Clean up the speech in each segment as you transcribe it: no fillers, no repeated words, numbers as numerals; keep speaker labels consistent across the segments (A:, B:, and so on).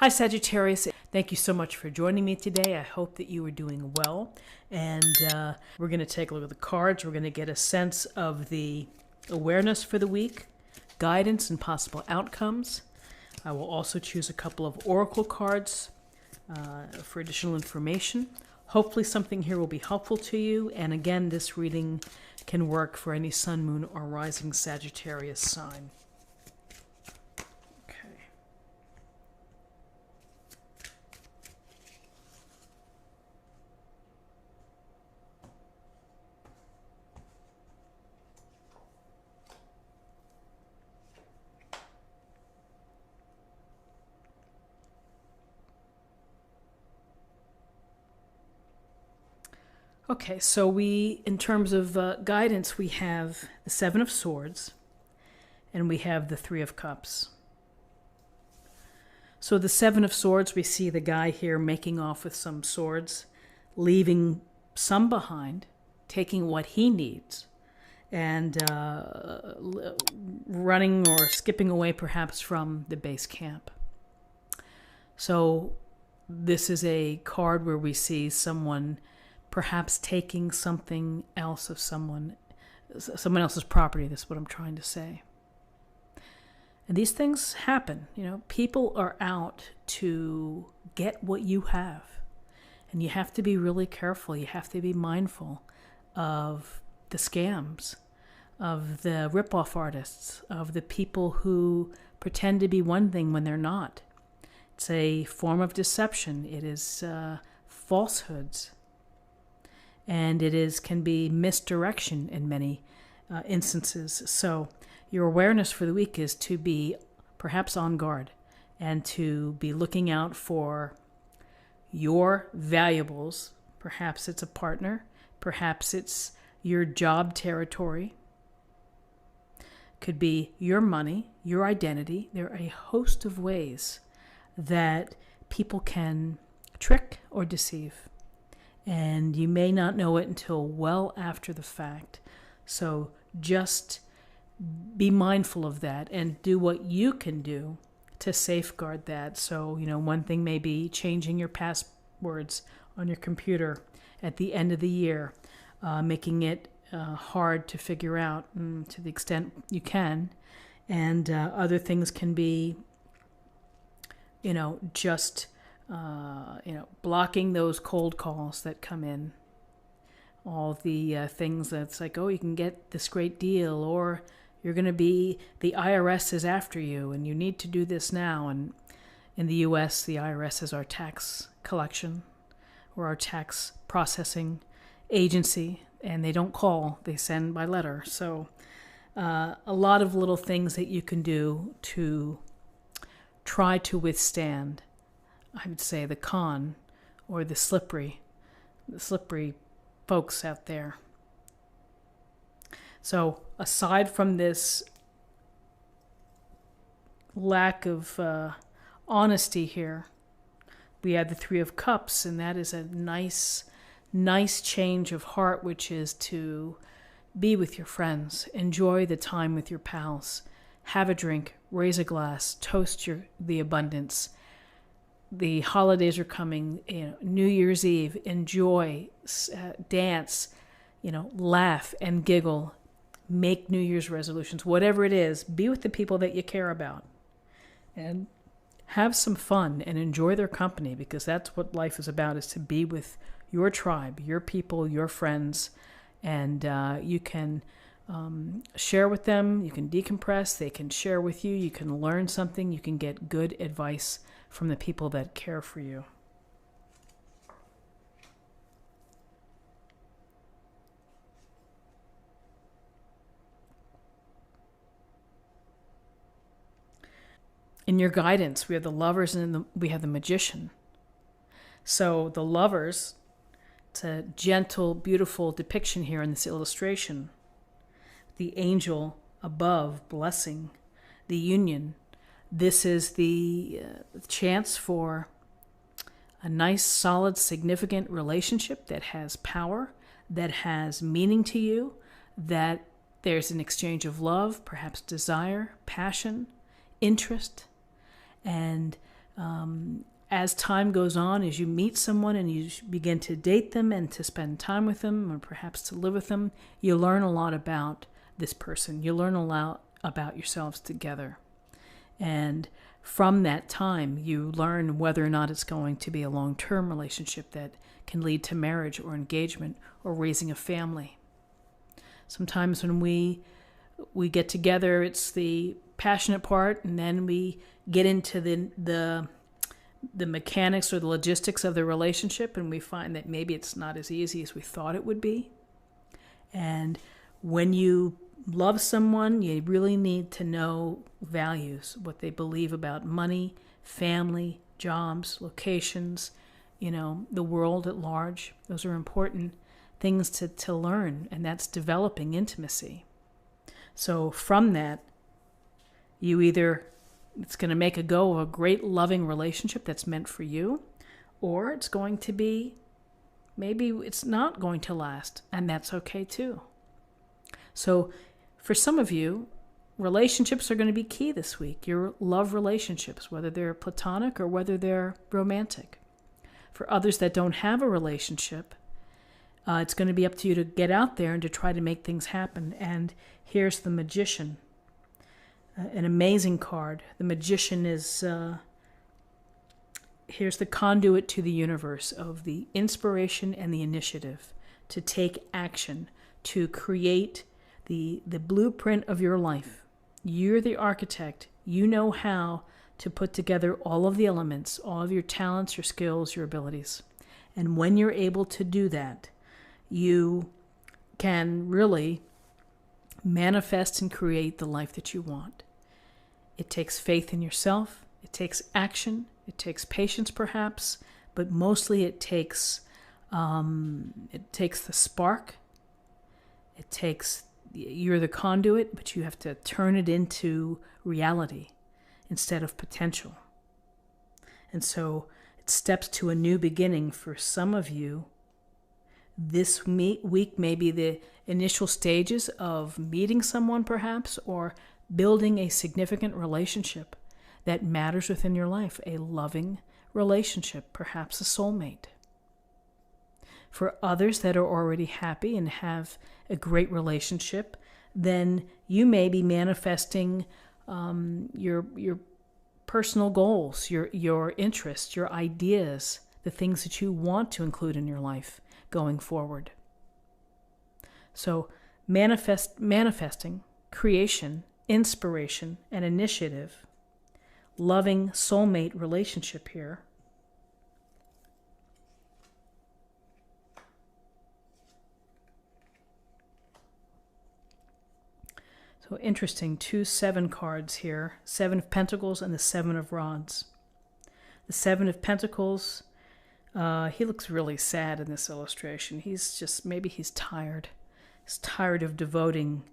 A: Hi Sagittarius, thank you so much for joining me today. I hope that you are doing well. And we're going to take a look at the cards. We're going to get a sense of the awareness for the week, guidance and possible outcomes. I will also choose a couple of oracle cards for additional information. Hopefully something here will be helpful to you. And again, this reading can work for any sun, moon, or rising Sagittarius sign. Okay, so in terms of guidance, we have the Seven of Swords, and we have the Three of Cups. So the Seven of Swords, we see the guy here making off with some swords, leaving some behind, taking what he needs, and running or skipping away perhaps from the base camp. So this is a card where we see someone perhaps taking something else of someone else's property. That's what I'm trying to say. And these things happen. You know, people are out to get what you have. And you have to be really careful. You have to be mindful of the scams, of the rip-off artists, of the people who pretend to be one thing when they're not. It's a form of deception. It is falsehoods. And it can be misdirection in many instances. So your awareness for the week is to be perhaps on guard and to be looking out for your valuables. Perhaps it's a partner. Perhaps it's your job territory. Could be your money, your identity. There are a host of ways that people can trick or deceive. And you may not know it until well after the fact. So just be mindful of that and do what you can do to safeguard that. So, one thing may be changing your passwords on your computer at the end of the year, making it hard to figure out to the extent you can. And other things can be, just blocking those cold calls that come in. All the things that's like, oh, you can get this great deal, or you're going to be, the IRS is after you, and you need to do this now. And in the U.S., the IRS is our tax collection or our tax processing agency, and they don't call, they send by letter. So a lot of little things that you can do to try to withstand, I would say, the con or the slippery folks out there. So aside from this lack of honesty here, we have the Three of Cups, and that is a nice change of heart, which is to be with your friends, enjoy the time with your pals, have a drink, raise a glass, toast the abundance. The holidays are coming, New Year's Eve, enjoy, dance, laugh and giggle, make New Year's resolutions, whatever it is, be with the people that you care about and have some fun and enjoy their company, because that's what life is about, is to be with your tribe, your people, your friends, and you can share with them, you can decompress, they can share with you, you can learn something, you can get good advice from the people that care for you. In your guidance, we have the Lovers and we have the Magician. So the Lovers, it's a gentle, beautiful depiction here in this illustration. The angel above blessing the union. This is the chance for a nice, solid, significant relationship that has power, that has meaning to you, that there's an exchange of love, perhaps desire, passion, interest, and As time goes on, as you meet someone and you begin to date them and to spend time with them or perhaps to live with them, you learn a lot about this person. You learn a lot about yourselves together. And from that time, you learn whether or not it's going to be a long-term relationship that can lead to marriage or engagement or raising a family. Sometimes when we get together, it's the passionate part, and then we get into the mechanics or the logistics of the relationship, and we find that maybe it's not as easy as we thought it would be. And when you love someone, you really need to know values, what they believe about money, family, jobs, locations, the world at large. Those are important things to learn, and that's developing intimacy. So from that, it's going to make a go of a great loving relationship that's meant for you, or it's going to be, maybe it's not going to last, and that's okay too. So for some of you, relationships are going to be key this week. Your love relationships, whether they're platonic or whether they're romantic. For others that don't have a relationship, it's going to be up to you to get out there and to try to make things happen. And here's the Magician, an amazing card. The Magician is, here's the conduit to the universe of the inspiration and the initiative to take action, to create the blueprint of your life. You're the architect. You know how to put together all of the elements, all of your talents, your skills, your abilities. And when you're able to do that, you can really manifest and create the life that you want. It takes faith in yourself. It takes action. It takes patience, perhaps, but mostly it takes the spark. You're the conduit, but you have to turn it into reality instead of potential. And so it steps to a new beginning for some of you. This week may be the initial stages of meeting someone, perhaps, or building a significant relationship that matters within your life, a loving relationship, perhaps a soulmate. For others that are already happy and have a great relationship, then you may be manifesting your personal goals, your interests, your ideas, the things that you want to include in your life going forward. So manifesting, creation, inspiration, and initiative, loving soulmate relationship here. So interesting, 2 7 cards here, 7 of Pentacles and the 7 of Rods. The 7 of Pentacles, he looks really sad in this illustration. Maybe he's tired. He's tired of devoting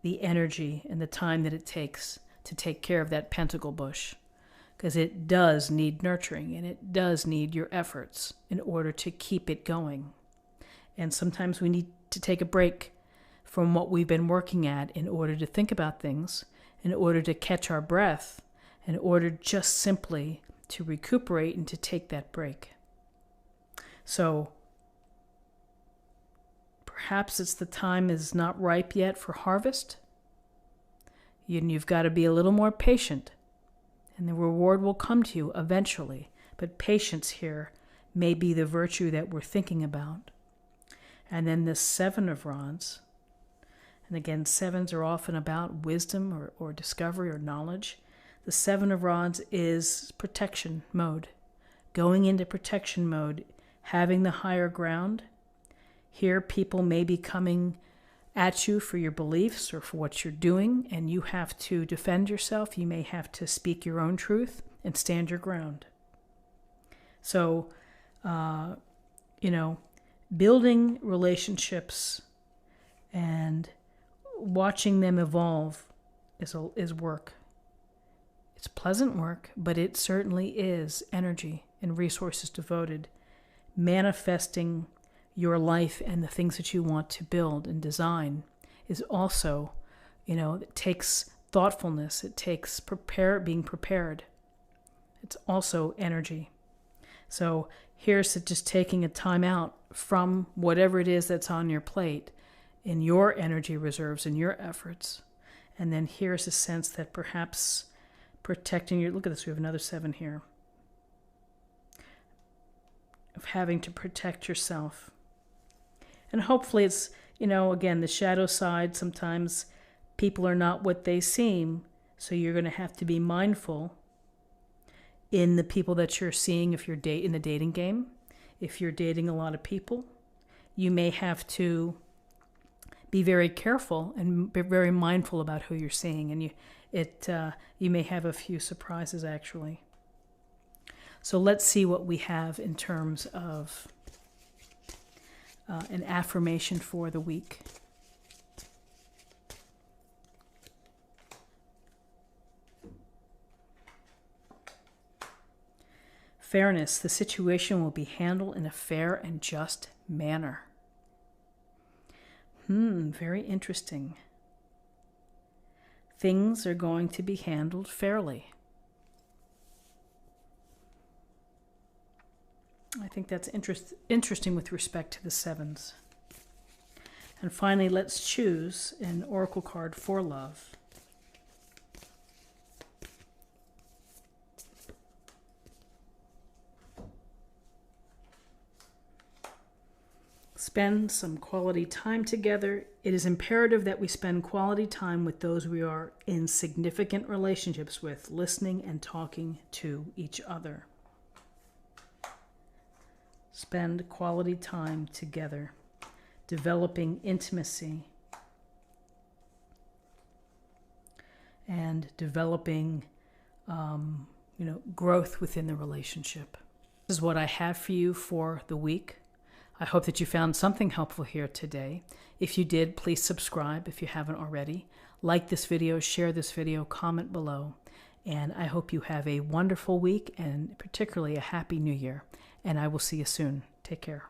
A: the energy and the time that it takes to take care of that pentacle bush, because it does need nurturing and it does need your efforts in order to keep it going. And sometimes we need to take a break from what we've been working at in order to think about things, in order to catch our breath, in order just simply to recuperate and to take that break. So perhaps it's the time is not ripe yet for harvest. You've got to be a little more patient, and the reward will come to you eventually. But patience here may be the virtue that we're thinking about. And then the 7 of Rods. And again, 7s are often about wisdom or discovery or knowledge. The 7 of Rods is protection mode. Going into protection mode, having the higher ground. Here, people may be coming at you for your beliefs or for what you're doing, and you have to defend yourself. You may have to speak your own truth and stand your ground. So, building relationships and watching them evolve is work. It's pleasant work, but it certainly is energy and resources devoted. Manifesting your life and the things that you want to build and design is also, it takes thoughtfulness. It takes being prepared. It's also energy. So here's just taking a time out from whatever it is that's on your plate in your energy reserves and your efforts. And then here's a sense that perhaps protecting your, look at this, we have another 7 here, of having to protect yourself. And hopefully it's, again, the shadow side, sometimes people are not what they seem, so you're going to have to be mindful in the people that you're seeing if you're in the dating game. If you're dating a lot of people, you may have to be very careful and be very mindful about who you're seeing, and you may have a few surprises actually. So let's see what we have in terms of an affirmation for the week. Fairness. The situation will be handled in a fair and just manner. Very interesting. Things are going to be handled fairly. I think that's interesting with respect to the 7s. And finally, let's choose an oracle card for love. Spend some quality time together. It is imperative that we spend quality time with those we are in significant relationships with, listening and talking to each other. Spend quality time together, developing intimacy and developing, growth within the relationship. This is what I have for you for the week. I hope that you found something helpful here today. If you did, please subscribe if you haven't already. Like this video, share this video, comment below. And I hope you have a wonderful week and particularly a happy new year. And I will see you soon. Take care.